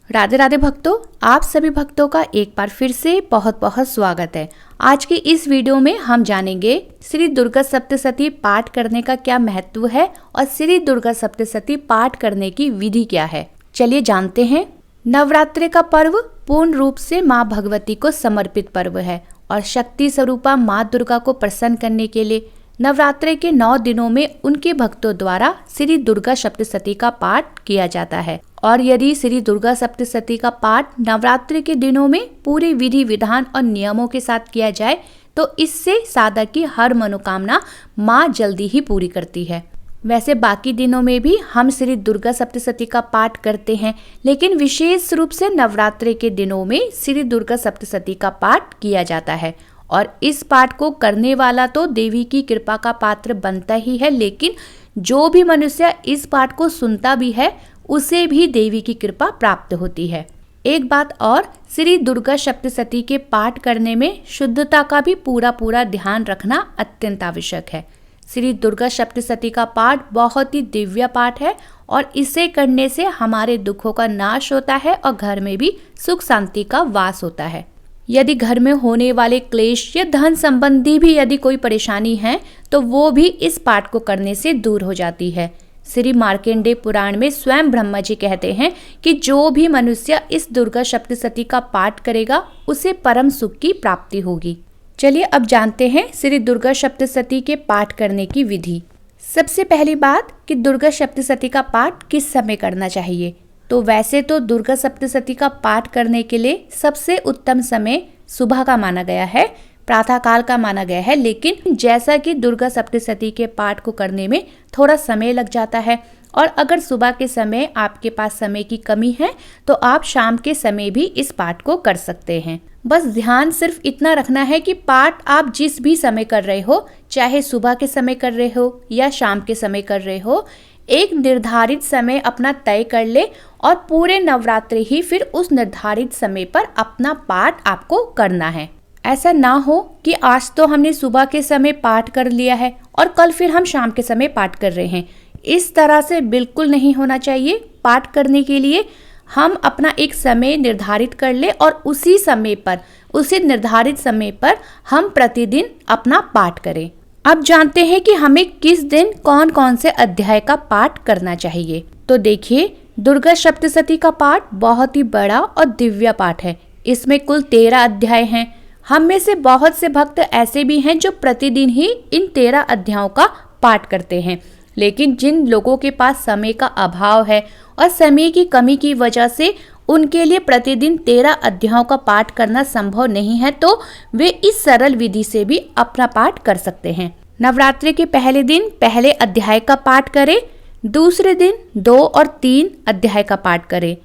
राधे राधे भक्तों, आप सभी भक्तों का एक बार फिर से बहुत बहुत स्वागत है। आज की इस वीडियो में हम जानेंगे श्री दुर्गा सप्तशती पाठ करने का क्या महत्व है और श्री दुर्गा सप्तशती पाठ करने की विधि क्या है। चलिए जानते हैं। नवरात्रि का पर्व पूर्ण रूप से माँ भगवती को समर्पित पर्व है और शक्ति स्वरूपा माँ दुर्गा को प्रसन्न करने के लिए नवरात्रि के 9 दिनों में उनके भक्तों द्वारा श्री दुर्गा सप्तशती का पाठ किया जाता है। और यदि श्री दुर्गा सप्तशती का पाठ नवरात्रि के दिनों में पूरे विधि विधान और नियमों के साथ किया जाए तो इससे साधक की हर मनोकामना माँ जल्दी ही पूरी करती है। वैसे बाकी दिनों में भी हम श्री दुर्गा सप्तशती का पाठ करते हैं, लेकिन विशेष रूप से नवरात्रि के दिनों में श्री दुर्गा सप्तशती का पाठ किया जाता है। और इस पाठ को करने वाला तो देवी की कृपा का पात्र बनता ही है, लेकिन जो भी मनुष्य इस पाठ को सुनता भी है उसे भी देवी की कृपा प्राप्त होती है। एक बात और, श्री दुर्गा सप्तशती के पाठ करने में शुद्धता का भी पूरा ध्यान रखना अत्यंत आवश्यक है। श्री दुर्गा सप्तशती का पाठ बहुत ही दिव्य पाठ है और इसे करने से हमारे दुखों का नाश होता है और घर में भी सुख शांति का वास होता है। यदि घर में होने वाले क्लेश या धन संबंधी भी यदि कोई परेशानी है तो वो भी इस पाठ को करने से दूर हो जाती है। श्री मार्कंडेय पुराण में स्वयं ब्रह्मा जी कहते हैं कि जो भी मनुष्य इस दुर्गा सप्तशती का पाठ करेगा उसे परम सुख की प्राप्ति होगी। चलिए अब जानते हैं श्री दुर्गा सप्तशती के पाठ करने की विधि। सबसे पहली बात कि दुर्गा सप्तशती का पाठ किस समय करना चाहिए। तो वैसे तो दुर्गा सप्तशती का पाठ करने के लिए सबसे उत्तम समय सुबह का माना गया है, प्रातः काल का माना गया है, लेकिन जैसा कि दुर्गा सप्तशती के पाठ को करने में थोड़ा समय लग जाता है और अगर सुबह के समय आपके पास समय की कमी है तो आप शाम के समय भी इस पाठ को कर सकते हैं। बस ध्यान सिर्फ इतना रखना है कि पाठ आप जिस भी समय कर रहे हो, चाहे सुबह के समय कर रहे हो या शाम के समय कर रहे हो, एक निर्धारित समय अपना तय कर ले और पूरे नवरात्रि ही फिर उस निर्धारित समय पर अपना पाठ आपको करना है। ऐसा ना हो कि आज तो हमने सुबह के समय पाठ कर लिया है और कल फिर हम शाम के समय पाठ कर रहे हैं। इस तरह से बिल्कुल नहीं होना चाहिए। पाठ करने के लिए हम अपना एक समय निर्धारित कर ले और उसी समय पर, उसी निर्धारित समय पर हम प्रतिदिन अपना पाठ करें। अब जानते हैं कि हमें किस दिन कौन कौन से अध्याय का पाठ करना चाहिए। तो देखिए, दुर्गा सप्तशती का पाठ बहुत ही बड़ा और दिव्य पाठ है। इसमें कुल 13 अध्याय हैं। हम में से बहुत से भक्त ऐसे भी हैं जो प्रतिदिन ही इन 13 अध्यायों का पाठ करते हैं, लेकिन जिन लोगों के पास समय का अभाव है और समय की कमी की वजह से उनके लिए प्रतिदिन 13 अध्यायों का पाठ करना संभव नहीं है, तो वे इस सरल विधि से भी अपना पाठ कर सकते हैं। नवरात्रि के पहले दिन पहले अध्याय का पाठ करें, दूसरे दिन 2 और 3 अध्याय का पाठ करें,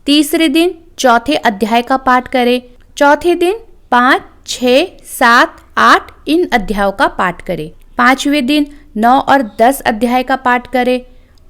तीसरे दिन चौथे अध्याय का पाठ करें, चौथे दिन 5, 6, 7, 8 इन अध्यायों का पाठ करें, पांचवें दिन 9 और 10 अध्याय का पाठ करें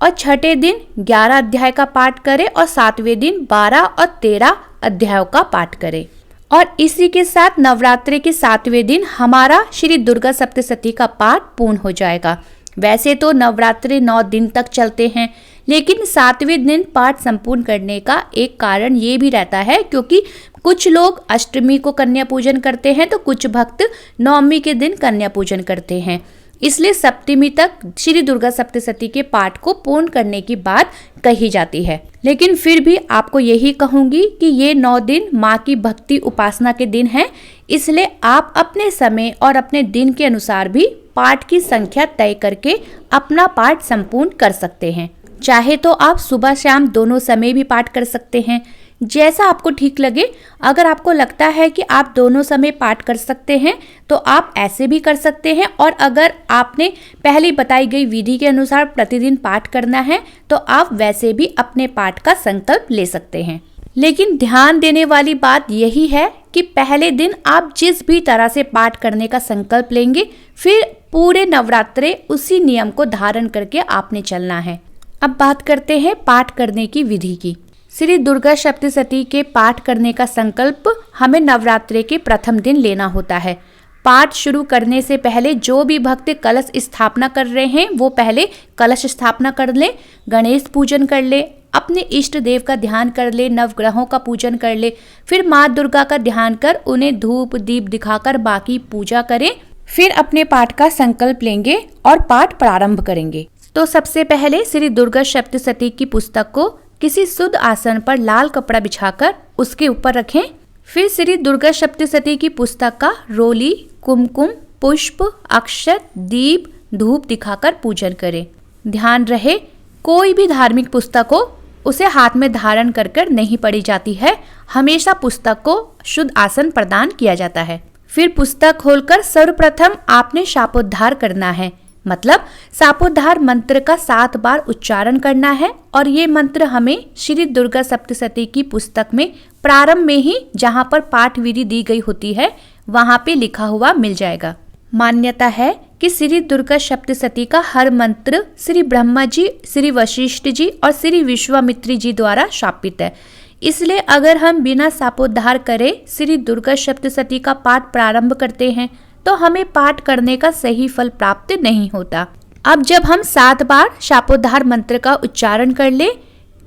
और छठे दिन 11 अध्याय का पाठ करें और सातवें दिन 12 और 13 अध्यायों का पाठ करें। और इसी के साथ नवरात्रि के 7वें दिन हमारा श्री दुर्गा सप्तशती का पाठ पूर्ण हो जाएगा। वैसे तो नवरात्रि 9 दिन तक चलते हैं, लेकिन 7वें दिन पाठ संपूर्ण करने का एक कारण ये भी रहता है क्योंकि कुछ लोग अष्टमी को कन्या पूजन करते हैं तो कुछ भक्त नवमी के दिन कन्या पूजन करते हैं। इसलिए सप्तमी तक श्री दुर्गा सप्तशती के पाठ को पूर्ण करने की बात कही जाती है। लेकिन फिर भी आपको यही कहूंगी कि ये 9 दिन माँ की भक्ति उपासना के दिन हैं, इसलिए आप अपने समय और अपने दिन के अनुसार भी पाठ की संख्या तय करके अपना पाठ संपूर्ण कर सकते हैं। चाहे तो आप सुबह शाम दोनों समय भी पाठ कर सकते हैं, जैसा आपको ठीक लगे। अगर आपको लगता है कि आप दोनों समय पाठ कर सकते हैं तो आप ऐसे भी कर सकते हैं, और अगर आपने पहले बताई गई विधि के अनुसार प्रतिदिन पाठ करना है तो आप वैसे भी अपने पाठ का संकल्प ले सकते हैं। लेकिन ध्यान देने वाली बात यही है कि पहले दिन आप जिस भी तरह से पाठ करने का संकल्प लेंगे, फिर पूरे नवरात्रे उसी नियम को धारण करके आपने चलना है। अब बात करते हैं पाठ करने की विधि की। श्री दुर्गा सप्तशती के पाठ करने का संकल्प हमें नवरात्रि के प्रथम दिन लेना होता है। पाठ शुरू करने से पहले जो भी भक्त कलश स्थापना कर रहे हैं वो पहले कलश स्थापना कर लें, गणेश पूजन कर ले, अपने इष्ट देव का ध्यान कर ले, नवग्रहों का पूजन कर ले, फिर माँ दुर्गा का ध्यान कर उन्हें धूप दीप दिखाकर बाकी पूजा करें। फिर अपने पाठ का संकल्प लेंगे और पाठ प्रारंभ करेंगे। तो सबसे पहले श्री दुर्गा सप्तशती की पुस्तक को किसी शुद्ध आसन पर लाल कपड़ा बिछाकर उसके ऊपर रखें। फिर श्री दुर्गा सप्तशती की पुस्तक का रोली, कुमकुम, पुष्प, अक्षत, दीप, धूप दिखाकर पूजन करें। ध्यान रहे, कोई भी धार्मिक पुस्तक हो उसे हाथ में धारण कर कर नहीं पढ़ी जाती है। हमेशा पुस्तक को शुद्ध आसन प्रदान किया जाता है। फिर पुस्तक खोलकर सर्वप्रथम आपने शापोद्धार करना है, मतलब शापोद्धार मंत्र का 7 बार उच्चारण करना है। और ये मंत्र हमें श्री दुर्गा सप्तशती की पुस्तक में प्रारंभ में ही जहाँ पर पाठ विधि दी गई होती है वहाँ पे लिखा हुआ मिल जाएगा। मान्यता है कि श्री दुर्गा सप्तशती का हर मंत्र श्री ब्रह्मा जी, श्री वशिष्ठ जी और श्री विश्वामित्री जी द्वारा शापित है। इसलिए अगर हम बिना शापोद्धार करे श्री दुर्गा सप्तशती का पाठ प्रारंभ करते हैं तो हमें पाठ करने का सही फल प्राप्त नहीं होता। अब जब हम 7 बार शापोद्धार मंत्र का उच्चारण कर ले,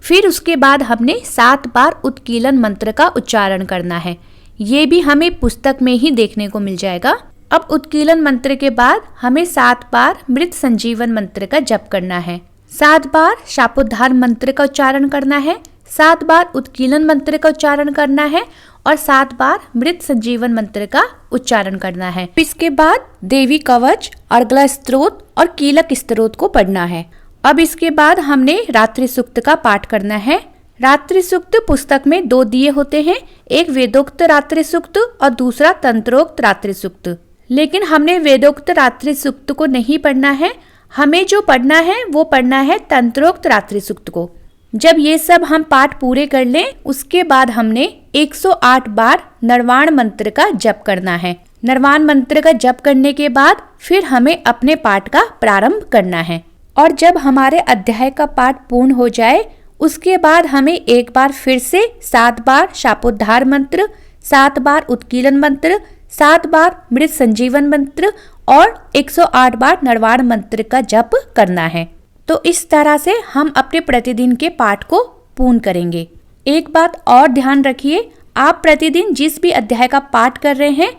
फिर उसके बाद हमने 7 बार उत्कीलन मंत्र का उच्चारण करना है। ये भी हमें पुस्तक में ही देखने को मिल जाएगा। अब उत्कीलन मंत्र के बाद हमें 7 बार मृत संजीवन मंत्र का जप करना है, 7 बार शापोद्धार मंत्र का उच्चारण करना है, 7 बार उत्कीलन मंत्र का उच्चारण करना है और 7 बार मृत संजीवन मंत्र का उच्चारण करना है। इसके बाद देवी कवच, अर्गला स्तोत्र और कीलक स्तोत्र को पढ़ना है। अब इसके बाद हमने रात्रि सूक्त का पाठ करना है। रात्रि सूक्त पुस्तक में 2 दिए होते हैं, एक वेदोक्त रात्रि सूक्त और दूसरा तंत्रोक्त रात्रि सूक्त। लेकिन हमने वेदोक्त रात्रि सूक्त को नहीं पढ़ना है, हमें जो पढ़ना है वो पढ़ना है तंत्रोक्त रात्रि सूक्त को। जब ये सब हम पाठ पूरे कर लें उसके बाद हमने 108 बार नरवाण मंत्र का जप करना है। नरवाण मंत्र का जप करने के बाद फिर हमें अपने पाठ का प्रारंभ करना है। और जब हमारे अध्याय का पाठ पूर्ण हो जाए उसके बाद हमें एक बार फिर से 7 बार शापोद्धार मंत्र, 7 बार उत्कीलन मंत्र, 7 बार मृत संजीवन मंत्र और 108 बार नरवाण मंत्र का जप करना है। तो इस तरह से हम अपने प्रतिदिन के पाठ को पूर्ण करेंगे। एक बात और ध्यान रखिए, आप प्रतिदिन जिस भी अध्याय का पाठ कर रहे हैं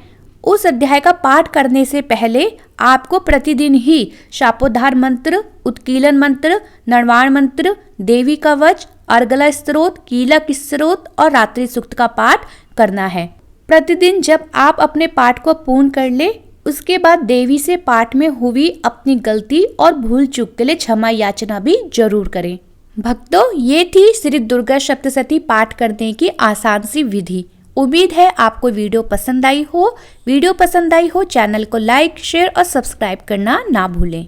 उस अध्याय का पाठ करने से पहले आपको प्रतिदिन ही शापोद्धार मंत्र, उत्कीलन मंत्र, नरवाण मंत्र, देवी कवच, अर्गला स्तोत्र, कीलक स्तोत्र और रात्रि सूक्त का पाठ करना है। प्रतिदिन जब आप अपने पाठ को पूर्ण कर ले उसके बाद देवी से पाठ में हुई अपनी गलती और भूल चूक के लिए क्षमा याचना भी जरूर करें। भक्तों, ये थी श्री दुर्गा सप्तशती पाठ करने की आसान सी विधि। उम्मीद है आपको वीडियो पसंद आई हो। वीडियो पसंद आई हो चैनल को लाइक, शेयर और सब्सक्राइब करना ना भूलें।